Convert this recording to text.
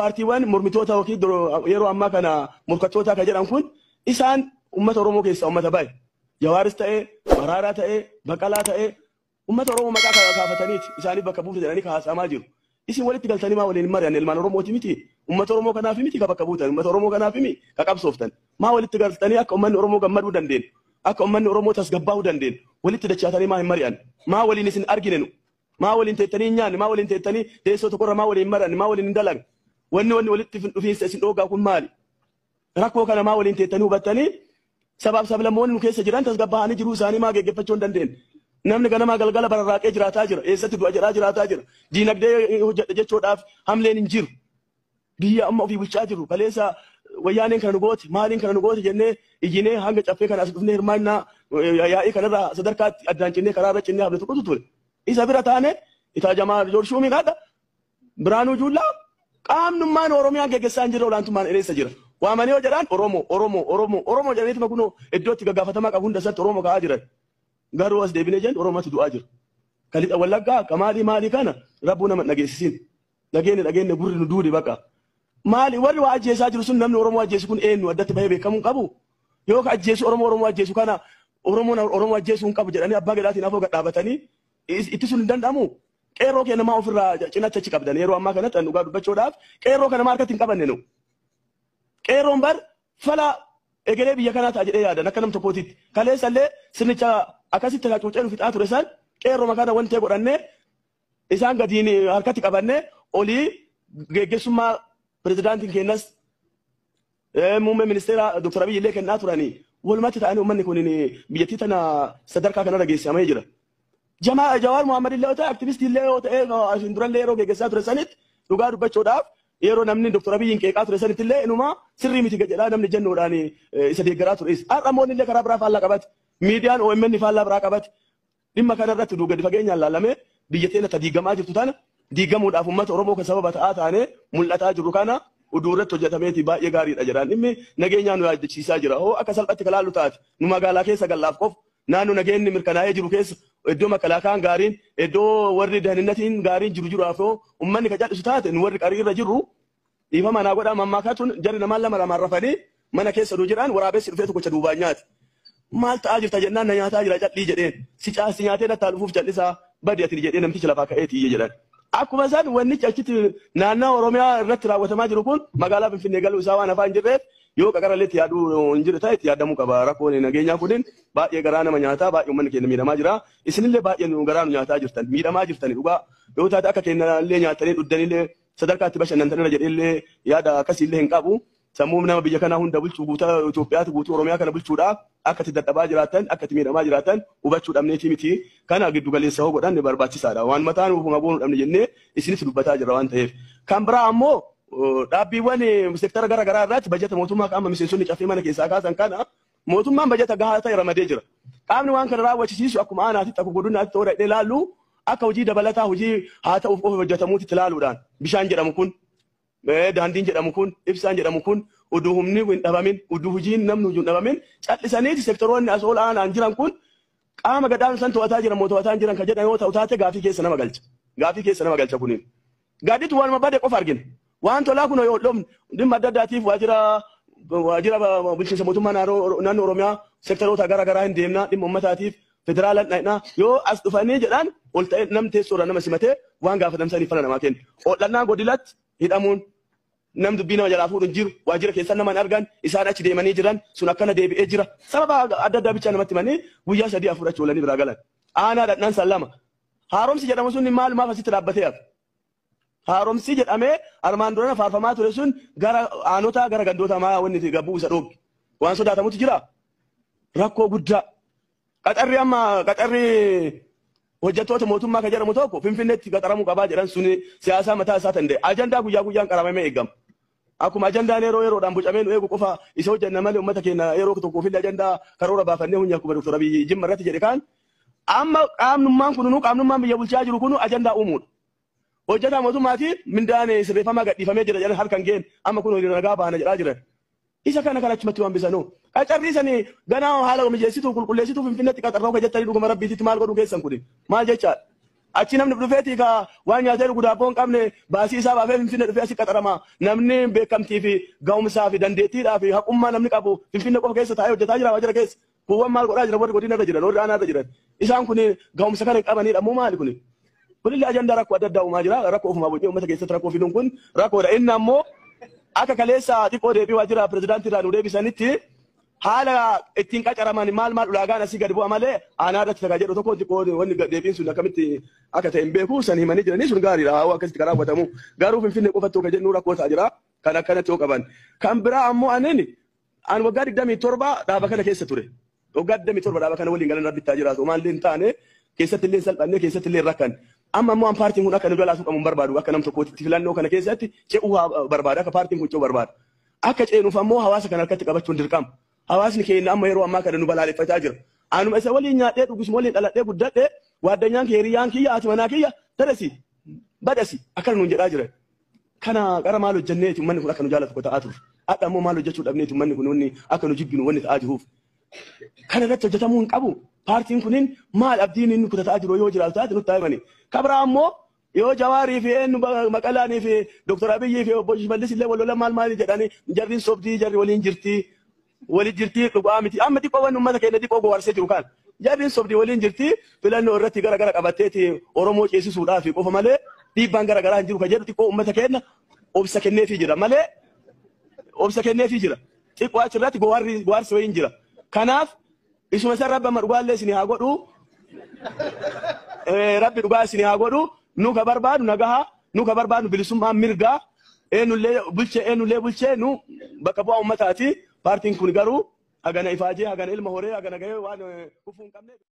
paartiiwwan mormitoota yookiin yeroo ammaa kana morkattoota kan jedhan kun isaan uummata Oromoo keessaa uummata baay'ee Jawaaris ta'ee Maraaraa ta'ee Baqqalaa ta'ee uummata Oromoo maqaa kaafataniiti isaanii bakka buute jedhanii haasamaa jiru. Isin walitti galtanii maa waliin mari'an ilmaan Oromooti miti uummata Oromoo kanaaf miti ka bakka buutan uummata Oromoo kanaaf miti ka qabsooftan maa walitti galtanii akka uummanni Oromoo gammaduu dandeenyu akka uummanni Oromoo tasgabbaa'uu dandeenyu walitti dachaatanii maa hin mari'an maa waliin isin argine maa waliin teettanii nyaanni maa waliin teettanii teessoo tokkorra maa waliin mari'an maa waliin dalagan wanni walitti dhufiinsa isin dhoogaa kun maali rakkoo kana maa waliin teettanii hubattanii sabaaf sablammoonni nu keessa jiran tasgabbaa'anii jiruu isaanii maa geggeeffachuu hin dandeenye. Namni ganamaa galgala bararraaqee jiraataa jira. Eessatti du'a jedhaa jiraataa jira. Diinagdee hojjedha jechuudhaaf hamleen hin jiru. Biyya amma ofii bulchaa jiru. Kaleessa wayyaaneen kana nu gooti, maaliin kana nu gooti jennee iyyinee hanga caffee kana as dhufnee hirmaannaa yaa'ii kanarraa sadarkaatti addaan cinnee karaarra cinnee hafne tokkotu ture. Isa bira taane itaa jamaa joorshuumiin haadha Biraanuu Juullaa qaamnummaan Oromiyaan geggeessaa hin jirre olaantummaan ereessa jira. Waamanii yoo jedhaan Oromoo jedhaniituma kunoo iddootti gaggaafatamaa qabu hunda isatti Oromoo ka'aa jiran. Garuu as deebinee jennu Oromootu du'aa jira. Kalixa Wallaggaa maalii kana rabbuu nama dhageessisin. Dhageenne gurri nu duude baqa. Maali warri waa ajjeesaa jiru sun namni Oromoo ajjeesu kun eenyu addatti bahee beekamuu qabu. Yoo ka ajjeesu Oromoo ajjeesu kana Oromoo ajjeesuu hin qabu jedhanii abbaa gadaatiin afoo gad dhaabatanii itti sun hin danda'amu. Qeerroo keenya maa ofirraa cinaatti achi qabdan yeroo ammaa kanatti dhugaa dubbachuudhaaf qeerroo kana maa harkatti hin qabanne nu. Qeerroon bar fala egeree biyya kanaa ta'a jedhee yaadan akka nam tokkootitti. Kaleessallee sirnicha akkasitti hacuucee nu fixaa ture san qeerroo makaana wanti godhannee isaan gadiin harkatti qabannee olii geggeessummaa pirezidaantiin keenyas muummee ministeera Dr. Abiy illee kennaa turanii walumatti ta'anii uummanni kun biyyattii tana sadarkaa kanarra geessamee jira. Jawaar Muhammad illee yoo ta'e aktivistii illee yoo ta'e asin durallee yeroo geggeessaa ture sanitti dhugaa dubbachuudhaaf yeroo namni Dr. Abiyyiin qeeqaa ture sanitti illee inuma sirrii miti jedhaa namni jennuudhaan isa deeggaraa ture. Har'amoonni illee karaa biraa faallaa qabate. Miidiyaan OMN faallaa biraa qabate. Dhimma kanarratti gadi fageenyaan laalamee biyya teenya ta diigamaa jirtu tana diigamuudhaaf uummata Oromoo kan sababa ta'aa taanee mul'ataa jiru kana uduu irratti hojjetameeti baay'ee gaariidha jedhaan dhimmi nageenyaan nu yaadachiisaa jira. Hoo akka salphatti kalaallu taate nu magaalaa keessa gallaaf qofa naannoo nageenyi mirkanaa'ee jiru keessa iddoo makalaakaan gaariin iddoo warri daninnatiin gaariin jiru afoo uummanni ka jal'isu taate nu warri qarii irra jirru dhiifa manaa godhaa mammaakaatuun jarri namaan lama rafanii mana keessa duu jedhaan waraabessi dhufee tokkocha duubaan nyaate. Maal ta'aa jirta jennaan na nyaataa jira cal'ii jedheen si caasi nyaatee nattaa dhufuuf cal'isaa badi ati jedhee namtichi lafaa ka'eetii jedhan. Akkuma isaan wannichi achitti naannoo Oromiyaa irratti raawwatamaa jiru kun magaalaa Finfinnee galuu isaa waan afaan jirreef yoo qaqarallee yaaduu hin jirre ta'e itti yaadamuu qaba. Rakkoon nageenyaa kunin baay'ee garaa nama nyaataa baay'ee uummanni keenya miidhamaa jira. Isinillee baay'ee garaa nu nyaataa jirtan miidhamaa jirtani dhugaa yoo taate akka keenyallee nyaatanii dhuddanillee sadarkaatti bashannantanirra jedhillee yaada akkasiillee hin qabu. Sammuu nama biyya kanaa hunda bulchuu guutaa Itoophiyaatti guutuu Oromiyaa kana bulchuudhaaf akka itti dadhabaa jiraatan akka itti miidhamaa jiraatan hubachuu dhabneeti miti. Kana giddu galeessa hoo godhanne barbaachisaadha. Waan mataan uffuma boonu dhabne jennee isinitti dubbataa jira waan ta'eef. Kan biraa ammoo dhaabbiiwwan seektara garaa garaa irratti bajeta mootummaa qaama miseensonni caffee mana keessaa kaasan kana mootummaan bajeta gahaa ta'e ramadee jira. Qaamni waan kana raawwachiisu akkuma aanaatitti akka godinnaatti ta'uu dadhee ilaallu akka hojii dabalataa hojii haa ta'uuf qofa hojjetamuutti ilaaluudhaan bishaan jedhamu kun daandiin jedhamu kun ibsaan jedhamu kun uduu humni hin dhabamin uduu hojiin namni hin dhabamin callisaniiti seektoroonni as ol aanaan jiran kun qaama gadaan san to'ataa jiran moo to'ataa jiran kan jedhan yoo ta'u taate gaafii keessa nama galcha. Gaafii keessa nama galcha kuniin. Gaadditu waanuma bade qofa argina. Waan tolaa kun yoo dhumne dhimma adda addaatiif waajjira bulchiinsa mootummaa naannoo Oromiyaa seektoroota garaa garaa hin deemna dhimma uummataatiif federaalaan dhaqna yoo as dhufanii jedhan ol ta'e namni teessoorra nama simatee waan gaafatamsaniif fala namaa kenna. Ool'annaa godilatti hidhamuun nam dubbii nama jalaa fuudhu hin jiru waajjira keessa nama hin argan isaan achi deemanii jiran sun akkana deebi'ee jira sababa adda addaa bichaa namatti himanii guyyaa 3 4 achi oolanii biraa galan aanaa dhadhaan san 2 haaromsi jedhamu sun maal maaf asitti dhaabbatee hafe haaromsi jedhamee armaan durana faarfamaa ture sun gara aanota gara gandoota maa wanni gabbuu isa dhoobi waan sodaatamutu jira rakkoo guddaa qaxarri hojjettoota mootummaa kan jedhamu tokko Finfinneetti qaxaramuu qabaa jedhan sun siyaasaa mataa isaa ta'e ajandaa guyyaa guyyaan qaramamee eegama. Akkuma ajandaan yeroodhaan bocamee nu eegu qofa isa hojjenna malee uummata keenya yeroo tokkoof illee ajandaa karoora baafannee hunyaan kuma Dr. Abiy Jimma irratti jedhe kaan amma qaamnummaan biyya bulchaa jiru kun ajandaa uumuudha. Hojjetaa mootummaatiin mindaan sirreeffamaa gadhiifamee jira jedhan harkaan ga'een amma kun nagaa baana jedhaa jiran. Isa kana achumatti waan bisanuu. Qacarriisanii ganaa haala mijeessituu qulqulleessituu Finfinneetti qaxarraa hojjettanii dhuguma rabbiititti maal godhuu keessan kuni maal jechaadha. achi namni dhufeeti ka waan nyaatee gudaaboon qabne baasii isaa baafee finfinne dhufee asii qaxarama namni beekamtii fi ga'umsaa fi dandeettiidhaa fi haqummaa namni qabu finfinne qofa keessa taa'ee hojjetaa jira waajjira keessa kuuwwan maal godhaa jira warri godina irra jiran warri aanaa irra jiran isaan kun ga'umsa kana hin qabanidha moo maali kun kunillee ajandaa rakkoo adda addaa uumaa jira rakkoo ofumaa bocee uummata keessatti rakkoo fiduun kun rakkoodha inni ammoo akka kaleessa xiqqoo deebii waajjira pirezidaantii irraa nu deebisanitti haala ittiin qacaraman maal ulaagaan asii gadi bu'a malee aanaa irratti tagaa jedhu tokko xiqqoo wanni deebiin sun akkamitti akka ta'e hin beeku san himanii jiranii sun gaariidha haa akkasitti karaa hawwatamu garuu finfinnee qofatti akka jennu rakkoo ta'a jira kan akkanatti yoo qaban kan biraa ammoo an waggaa 27 dhaaba kana keessa ture waggaa 27 dhaaba kana waliin galan bittaa jiraatu maallee hin taane keessatti illee salphannee keessatti illee rakkan amma ammoo an paartiin kun akka nu jalaa suuqamu barbaadu akka nam tokkootti filannoo kana keessatti ce'uu barbaada akka paartiin kun ce'uu barbaada akka ceenuuf ammoo hawaasa kana harkatti qabachuun dirqama hawaasni keenya amma yeroo ammaa kana nu balaaleffataa jira anuma isa waliin nyaadhee dhugus waliin dhaladhee guddadhee waaddanyaan kee hiriyyaan kiyya ati manaa kiyya tadasi badasi akkana nuun jedhaa jira kana qara maal hojjenneeti uummanni kun akka nu jaalatu ta'aa ture hadha ammoo maal hojjechuu dhabneeti uummanni kun wanni akka nu jibbinu wanni ta'aa jiruuf kana irratti hojjetamuu hin qabu paartiin kunin maal abdiin inni kutataa jiru yoo jiraatu taate nutti himani kabira ammoo yoo jawaarii fi eenyu maqalaanii fi doktor abiyyii fi obbo Shimallis illee walola maal jedhanii jarriin sobdii jarri waliin jirtii dhugaa miti amma xiqqoo wanni uummata keenya xiqqoo gowarsee jiru kan jarriin sobdii waliin jirtii filannoo irratti gara qabatteeti Oromoo ceesisuudhaaf qofa malee dhiibbaan gara hin jiru ka jedhu xiqqoo uummata keenya obsa kenneefii jira malee obsa kenneefii jira xiqqoo achirratti gowarsi wayiin jira kanaaf isuma san rabbi amma dhugaallee isin haa godhu rabbi dhugaa isin haa godhu nu ka barbaadu nagaha nu ka barbaadu bilisummaa mirgaa eenyullee bulchee nu bakka bu'aa uummataati paartiin kun garuu hagana ifaajee hagana ilma horee hagana gahee waan kufuu hin qabne